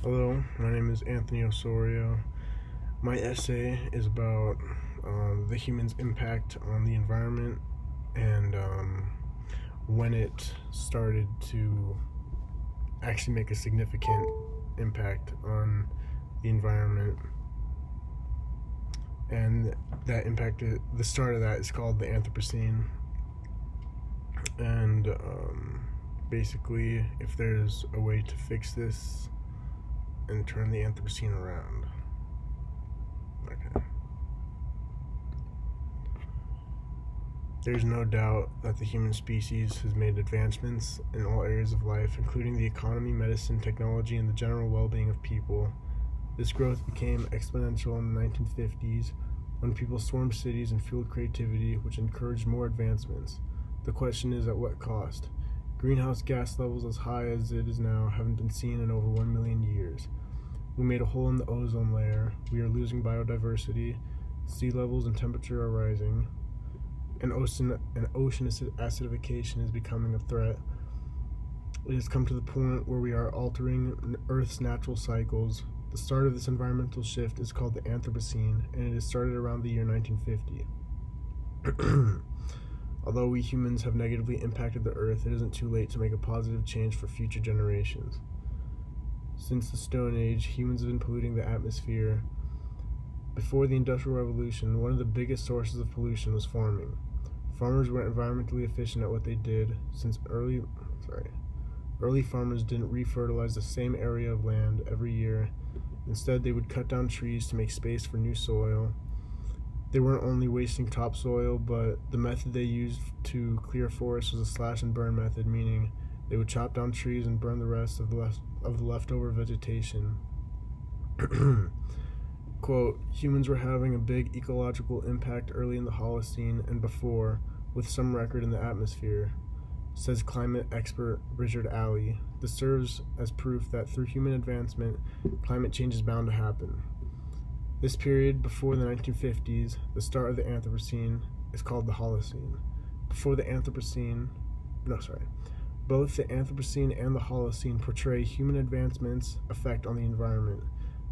Hello, my name is Anthony Osorio. My essay is about the human's impact on the environment and when it started to actually make a significant impact on the environment. And that impact, the start of that is called the Anthropocene. And basically, if there's a way to fix this and turn the Anthropocene around. Okay. There's no doubt that the human species has made advancements in all areas of life, including the economy, medicine, technology, and the general well-being of people. This growth became exponential in the 1950s when people stormed cities and fueled creativity, which encouraged more advancements. The question is, at what cost? Greenhouse gas levels as high as it is now haven't been seen in over 1 million years. We made a hole in the ozone layer. We are losing biodiversity. Sea levels and temperature are rising. And ocean acidification is becoming a threat. It has come to the point where we are altering Earth's natural cycles. The start of this environmental shift is called the Anthropocene, and it has started around the year 1950. Although we humans have negatively impacted the Earth, it isn't too late to make a positive change for future generations. Since the Stone Age, humans have been polluting the atmosphere. Before the Industrial Revolution, one of the biggest sources of pollution was farming. Farmers weren't environmentally efficient at what they did, since early farmers didn't refertilize the same area of land every year. Instead, they would cut down trees to make space for new soil. They weren't only wasting topsoil, but the method they used to clear forests was a slash and burn method, meaning they would chop down trees and burn the rest of the leftover vegetation. Quote, humans were having a big ecological impact early in the Holocene and before, with some record in the atmosphere, says climate expert Richard Alley. This serves as proof that through human advancement, climate change is bound to happen. This period before the 1950s, the start of the Anthropocene, is called the Holocene. Both the Anthropocene and the Holocene portray human advancement's effect on the environment.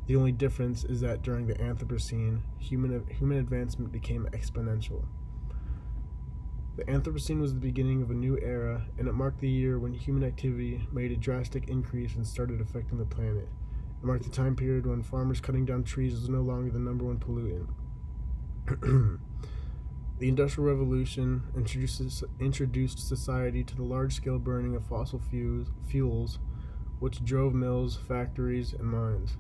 The only difference is that during the Anthropocene, human advancement became exponential. The Anthropocene was the beginning of a new era, and it marked the year when human activity made a drastic increase and started affecting the planet. It marked the time period when farmers cutting down trees was no longer the number one pollutant. The Industrial Revolution introduced society to the large-scale burning of fossil fuels, which drove mills, factories, and mines.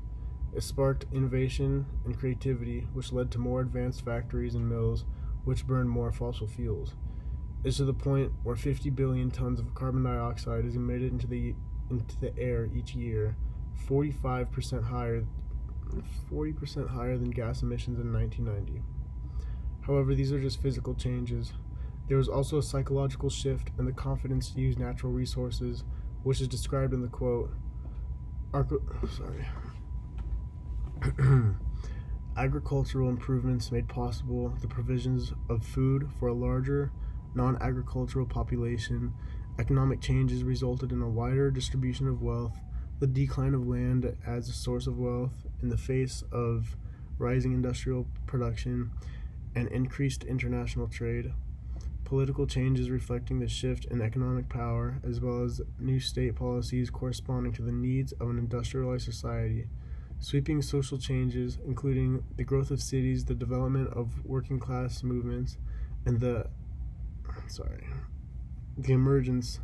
It sparked innovation and creativity, which led to more advanced factories and mills, which burned more fossil fuels. It's to the point where 50 billion tons of carbon dioxide is emitted into the air each year, 40% higher than gas emissions in 1990. However, these are just physical changes. There was also a psychological shift and the confidence to use natural resources, which is described in the quote, agricultural improvements made possible the provisions of food for a larger, non-agricultural population. Economic changes resulted in a wider distribution of wealth. The decline of land as a source of wealth in the face of rising industrial production and increased international trade. Political changes reflecting the shift in economic power, as well as new state policies corresponding to the needs of an industrialized society. Sweeping social changes, including the growth of cities, the development of working class movements, and the emergence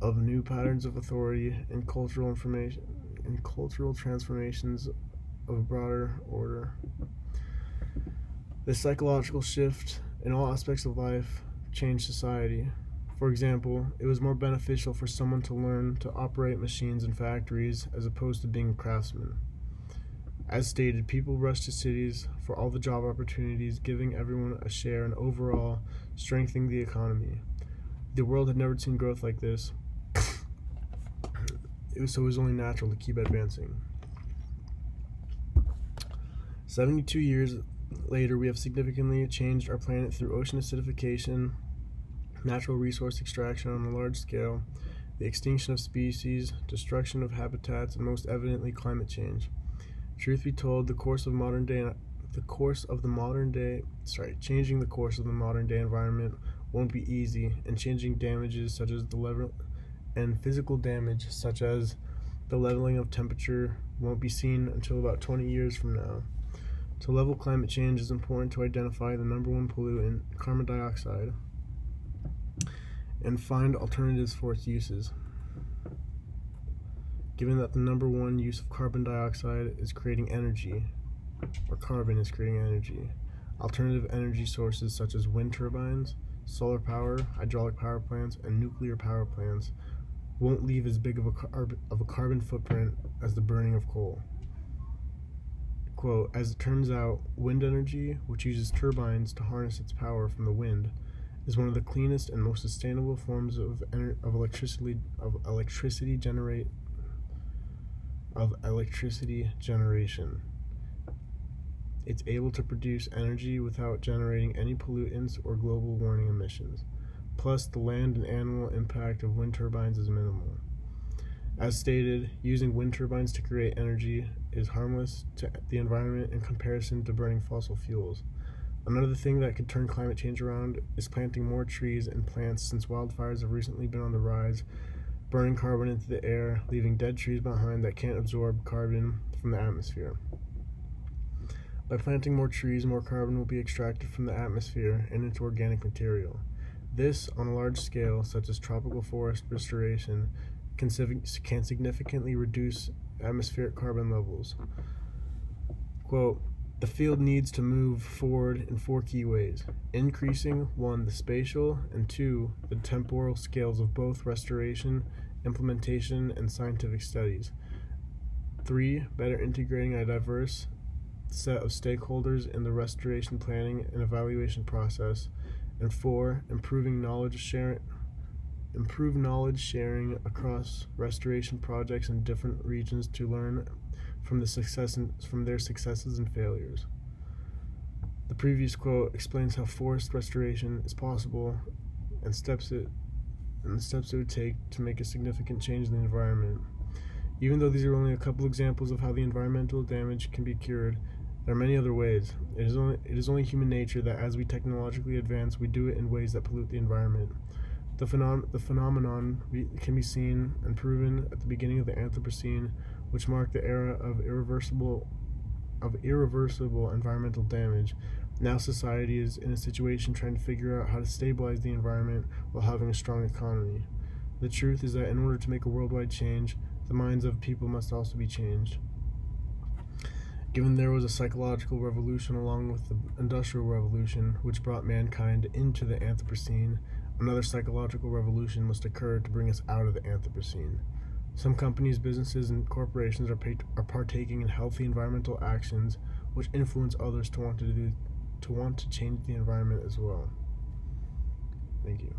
of new patterns of authority and cultural transformations of a broader order. This psychological shift in all aspects of life changed society. For example, it was more beneficial for someone to learn to operate machines in factories as opposed to being a craftsman. As stated, people rushed to cities for all the job opportunities, giving everyone a share and overall strengthening the economy. The world had never seen growth like this. It was only natural to keep advancing. 72 years later, we have significantly changed our planet through ocean acidification, natural resource extraction on a large scale, the extinction of species, destruction of habitats, and most evidently climate change. Truth be told, changing the course of the modern day environment won't be easy, and changing damages such as the level and physical damage such as the leveling of temperature won't be seen until about 20 years from now. To level climate change, it's important to identify the number one pollutant, carbon dioxide, and find alternatives for its uses. Given that the number one use of carbon dioxide is creating energy, or carbon is creating energy, alternative energy sources such as wind turbines, solar power, hydraulic power plants, and nuclear power plants won't leave as big of a carbon footprint as the burning of coal. Quote, as it turns out, wind energy, which uses turbines to harness its power from the wind, is one of the cleanest and most sustainable forms of electricity generation. It's able to produce energy without generating any pollutants or global warming emissions. Plus, the land and animal impact of wind turbines is minimal. As stated, using wind turbines to create energy is harmless to the environment in comparison to burning fossil fuels. Another thing that could turn climate change around is planting more trees and plants, since wildfires have recently been on the rise, burning carbon into the air, leaving dead trees behind that can't absorb carbon from the atmosphere. By planting more trees, more carbon will be extracted from the atmosphere and into organic material. This, on a large scale, such as tropical forest restoration, can significantly reduce atmospheric carbon levels. Quote, the field needs to move forward in 4 key ways, increasing 1. The spatial, and 2. The temporal scales of both restoration, implementation, and scientific studies. 3. Better integrating a diverse set of stakeholders in the restoration planning and evaluation process. And 4. Improve knowledge sharing across restoration projects in different regions to learn from their successes and failures. The previous quote explains how forest restoration is possible and the steps it would take to make a significant change in the environment. Even though these are only a couple examples of how the environmental damage can be cured, there are many other ways. It is only human nature that as we technologically advance, we do it in ways that pollute the environment. The phenomenon can be seen and proven at the beginning of the Anthropocene, which marked the era of irreversible environmental damage. Now society is in a situation trying to figure out how to stabilize the environment while having a strong economy. The truth is that in order to make a worldwide change, the minds of people must also be changed. Given there was a psychological revolution along with the Industrial Revolution, which brought mankind into the Anthropocene, another psychological revolution must occur to bring us out of the Anthropocene. Some companies, businesses, and corporations are partaking in healthy environmental actions, which influence others to want to change the environment as well. Thank you.